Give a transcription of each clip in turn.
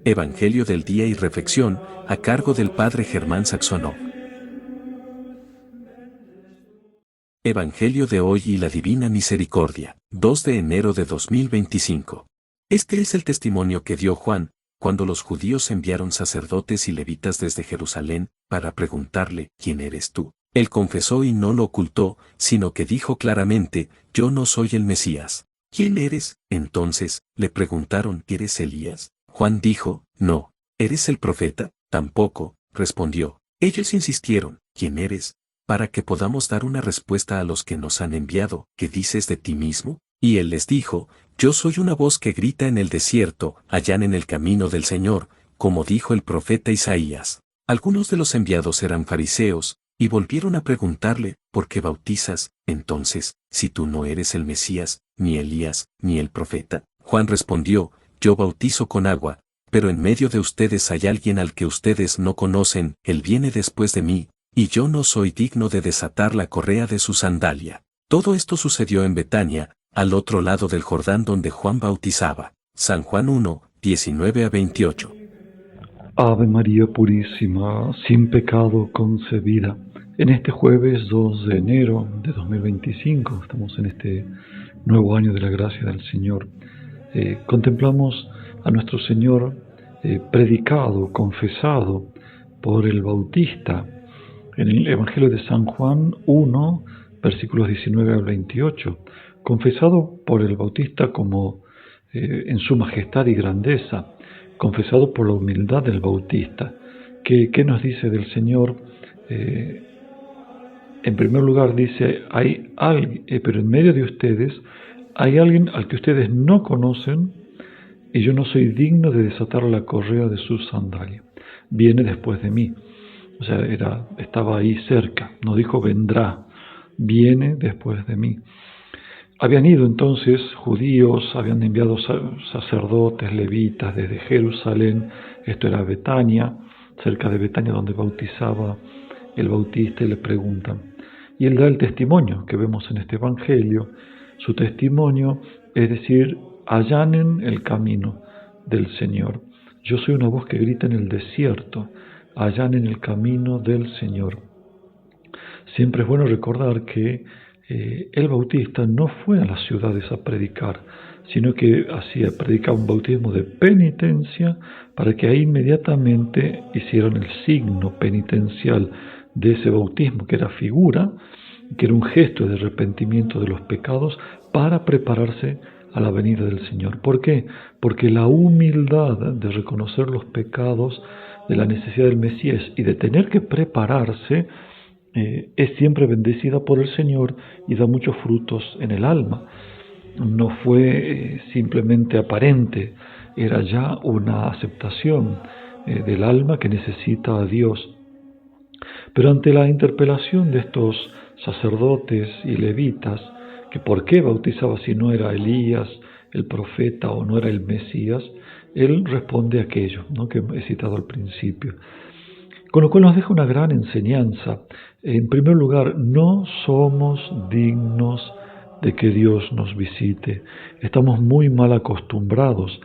Evangelio del Día y Reflexión, a cargo del Padre Germán Saxonov. Evangelio de hoy y la Divina Misericordia, 2 de enero de 2025. Este es el testimonio que dio Juan, cuando los judíos enviaron sacerdotes y levitas desde Jerusalén, para preguntarle, ¿quién eres tú? Él confesó y no lo ocultó, sino que dijo claramente, yo no soy el Mesías. ¿Quién eres? Entonces, le preguntaron, ¿eres Elías? Juan dijo, no. ¿Eres el profeta? Tampoco, respondió. Ellos insistieron, ¿quién eres? Para que podamos dar una respuesta a los que nos han enviado, ¿qué dices de ti mismo? Y él les dijo, yo soy una voz que grita en el desierto, allanen el camino del Señor, como dijo el profeta Isaías. Algunos de los enviados eran fariseos, y volvieron a preguntarle, ¿por qué bautizas, entonces, si tú no eres el Mesías, ni Elías, ni el profeta? Juan respondió, yo bautizo con agua, pero en medio de ustedes hay alguien al que ustedes no conocen, él viene después de mí, y yo no soy digno de desatar la correa de su sandalia. Todo esto sucedió en Betania, al otro lado del Jordán donde Juan bautizaba. San Juan 1, 19-28. Ave María Purísima, sin pecado concebida. En este jueves 2 de enero de 2025, estamos en este nuevo año de la gracia del Señor. Contemplamos a nuestro Señor predicado, confesado por el Bautista en el Evangelio de San Juan 1, versículos 19 al 28, confesado por el Bautista como en su majestad y grandeza, confesado por la humildad del Bautista. ¿Qué nos dice del Señor? En primer lugar dice, hay alguien, pero en medio de ustedes hay alguien al que ustedes no conocen y yo no soy digno de desatar la correa de su sandalia. Viene después de mí. O sea, estaba ahí cerca. No dijo vendrá, viene después de mí. Habían ido entonces judíos, habían enviado sacerdotes, levitas desde Jerusalén. Esto era Betania, cerca de Betania donde bautizaba el Bautista, y le preguntan. Y él da el testimonio que vemos en este Evangelio. Su testimonio es decir, allanen el camino del Señor. Yo soy una voz que grita en el desierto, allanen el camino del Señor. Siempre es bueno recordar que el Bautista no fue a las ciudades a predicar, sino que predicaba un bautismo de penitencia para que ahí inmediatamente hicieran el signo penitencial de ese bautismo, que era figura, que era un gesto de arrepentimiento de los pecados para prepararse a la venida del Señor. ¿Por qué? Porque la humildad de reconocer los pecados, de la necesidad del Mesías y de tener que prepararse, es siempre bendecida por el Señor y da muchos frutos en el alma. No fue simplemente aparente, era ya una aceptación del alma que necesita a Dios. Pero ante la interpelación de estos sacerdotes y levitas, que por qué bautizaba si no era Elías, el profeta, o no era el Mesías, él responde aquello, ¿no?, que he citado al principio. Con lo cual nos deja una gran enseñanza. En primer lugar, no somos dignos de que Dios nos visite. Estamos muy mal acostumbrados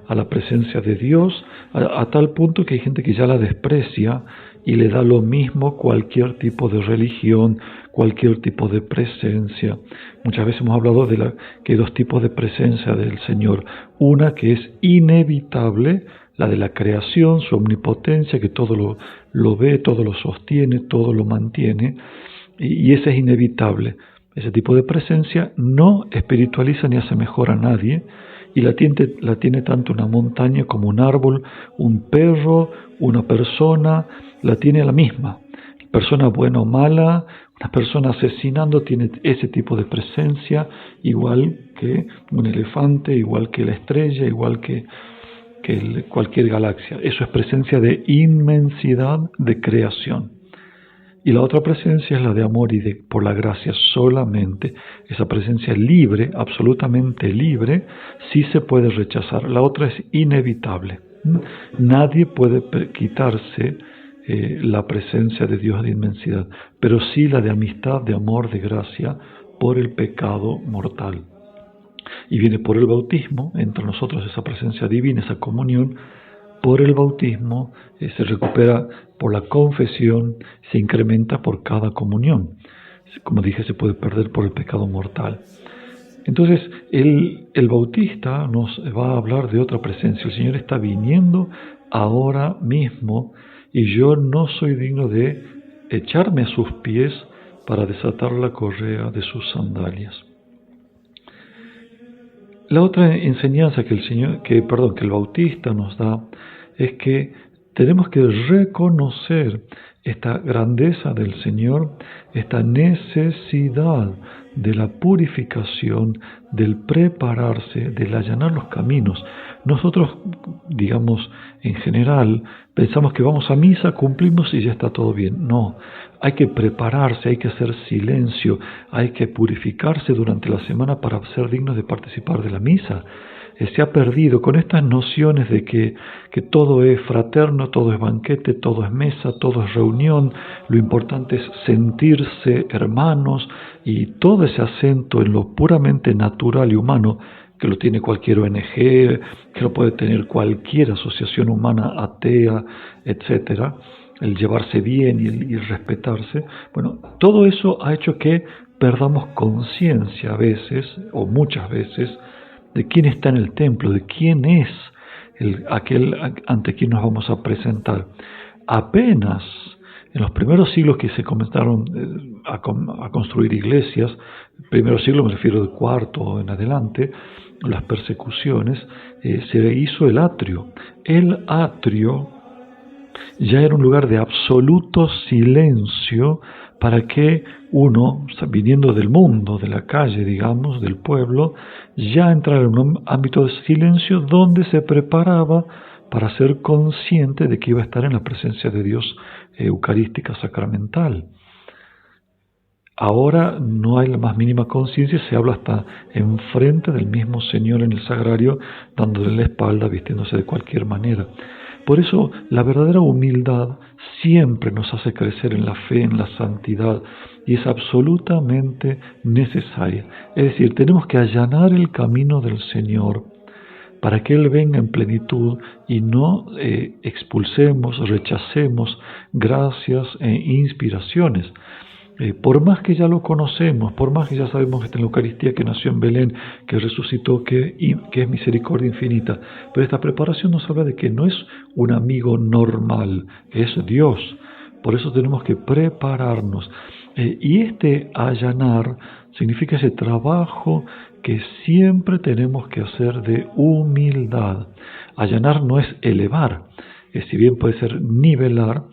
a la presencia de Dios, a tal punto que hay gente que ya la desprecia y le da lo mismo cualquier tipo de religión, cualquier tipo de presencia. Muchas veces hemos hablado que hay dos tipos de presencia del Señor. Una que es inevitable, la de la creación, su omnipotencia, que todo lo ve, todo lo sostiene, todo lo mantiene, y esa es inevitable. Ese tipo de presencia no espiritualiza ni hace mejor a nadie, y la tiene tanto una montaña como un árbol, un perro, una persona, la tiene la misma. Persona buena o mala, una persona asesinando tiene ese tipo de presencia, igual que un elefante, igual que la estrella, igual que cualquier galaxia. Eso es presencia de inmensidad de creación. Y la otra presencia es la de amor y por la gracia solamente. Esa presencia libre, absolutamente libre, sí se puede rechazar. La otra es inevitable. Nadie puede quitarse la presencia de Dios de inmensidad, pero sí la de amistad, de amor, de gracia, por el pecado mortal. Y viene por el bautismo, entre nosotros esa presencia divina, esa comunión. Por el bautismo se recupera por la confesión, se incrementa por cada comunión. Como dije, se puede perder por el pecado mortal. Entonces, el bautista nos va a hablar de otra presencia. El Señor está viniendo ahora mismo y yo no soy digno de echarme a sus pies para desatar la correa de sus sandalias. La otra enseñanza que el bautista nos da es que tenemos que reconocer esta grandeza del Señor, esta necesidad de la purificación, del prepararse, del allanar los caminos. Nosotros, digamos, en general, pensamos que vamos a misa, cumplimos y ya está todo bien. No, hay que prepararse, hay que hacer silencio, hay que purificarse durante la semana para ser dignos de participar de la misa. Se ha perdido con estas nociones de que todo es fraterno, todo es banquete, todo es mesa, todo es reunión, lo importante es sentirse hermanos, y todo ese acento en lo puramente natural y humano, que lo tiene cualquier ONG, que lo puede tener cualquier asociación humana atea, etcétera, el llevarse bien y el respetarse. Bueno, todo eso ha hecho que perdamos conciencia a veces, o muchas veces, de quién está en el templo, de quién es aquel ante quien nos vamos a presentar. Apenas en los primeros siglos que se comenzaron a construir iglesias, primeros siglos me refiero del cuarto en adelante, las persecuciones, se hizo el atrio. El atrio ya era un lugar de absoluto silencio para que uno, viniendo del mundo, de la calle, digamos, del pueblo, ya entrara en un ámbito de silencio donde se preparaba para ser consciente de que iba a estar en la presencia de Dios eucarística sacramental. Ahora no hay la más mínima conciencia, se habla hasta enfrente del mismo Señor en el sagrario, dándole la espalda, vistiéndose de cualquier manera. Por eso la verdadera humildad siempre nos hace crecer en la fe, en la santidad, y es absolutamente necesaria. Es decir, tenemos que allanar el camino del Señor para que Él venga en plenitud y no expulsemos, rechacemos gracias e inspiraciones. Por más que ya lo conocemos, por más que ya sabemos que está en la Eucaristía, que nació en Belén, que resucitó, que es misericordia infinita, pero esta preparación nos habla de que no es un amigo normal, es Dios. Por eso tenemos que prepararnos. Y este allanar significa ese trabajo que siempre tenemos que hacer de humildad. Allanar no es elevar, si bien puede ser nivelar,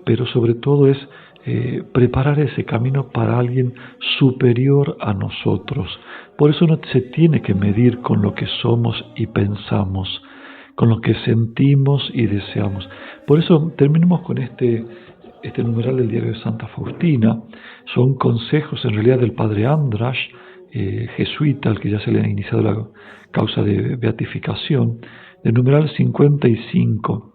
pero sobre todo es preparar ese camino para alguien superior a nosotros. Por eso no se tiene que medir con lo que somos y pensamos, con lo que sentimos y deseamos. Por eso terminamos con este numeral del diario de Santa Faustina. Son consejos en realidad del padre András, jesuita, al que ya se le ha iniciado la causa de beatificación, del numeral 55.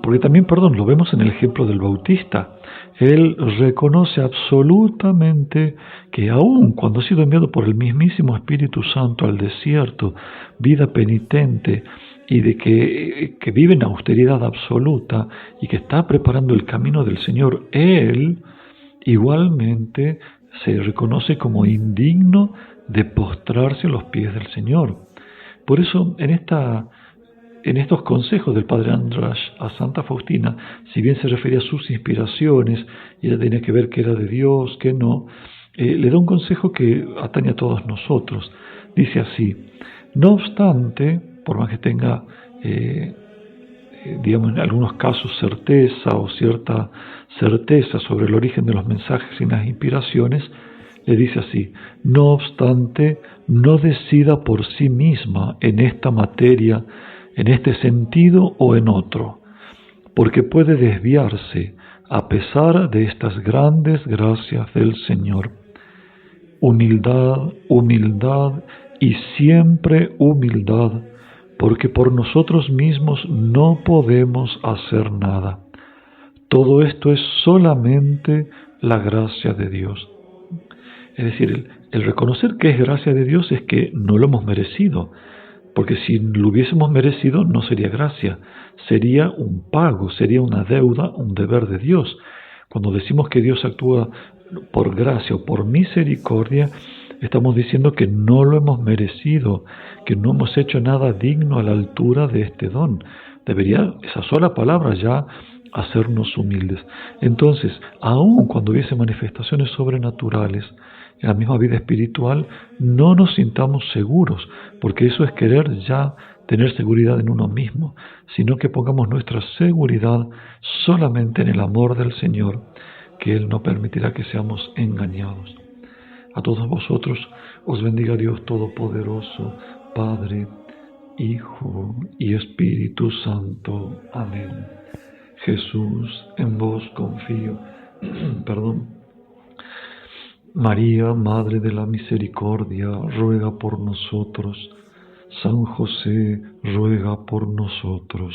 Porque también, lo vemos en el ejemplo del bautista. Él reconoce absolutamente que aun cuando ha sido enviado por el mismísimo Espíritu Santo al desierto, vida penitente, y de que vive en austeridad absoluta y que está preparando el camino del Señor, él igualmente se reconoce como indigno de postrarse a los pies del Señor. Por eso en estos consejos del padre András a Santa Faustina, si bien se refería a sus inspiraciones y ella tenía que ver que era de Dios, que no, le da un consejo que atañe a todos nosotros. Dice así: no obstante, por más que tenga, digamos, en algunos casos certeza o cierta certeza sobre el origen de los mensajes y las inspiraciones, le dice así: no obstante, no decida por sí misma en esta materia, en este sentido o en otro, porque puede desviarse a pesar de estas grandes gracias del Señor. Humildad, humildad y siempre humildad, porque por nosotros mismos no podemos hacer nada. Todo esto es solamente la gracia de Dios. Es decir, El reconocer que es gracia de Dios es que no lo hemos merecido, porque si lo hubiésemos merecido no sería gracia, sería un pago, sería una deuda, un deber de Dios. Cuando decimos que Dios actúa por gracia o por misericordia, estamos diciendo que no lo hemos merecido, que no hemos hecho nada digno a la altura de este don. Debería esa sola palabra ya hacernos humildes. Entonces, aun cuando hubiese manifestaciones sobrenaturales en la misma vida espiritual, no nos sintamos seguros, porque eso es querer ya tener seguridad en uno mismo, sino que pongamos nuestra seguridad solamente en el amor del Señor, que Él no permitirá que seamos engañados. A todos vosotros os bendiga Dios Todopoderoso, Padre, Hijo y Espíritu Santo. Amén. Jesús, en vos confío. Perdón. María, Madre de la Misericordia, ruega por nosotros. San José, ruega por nosotros.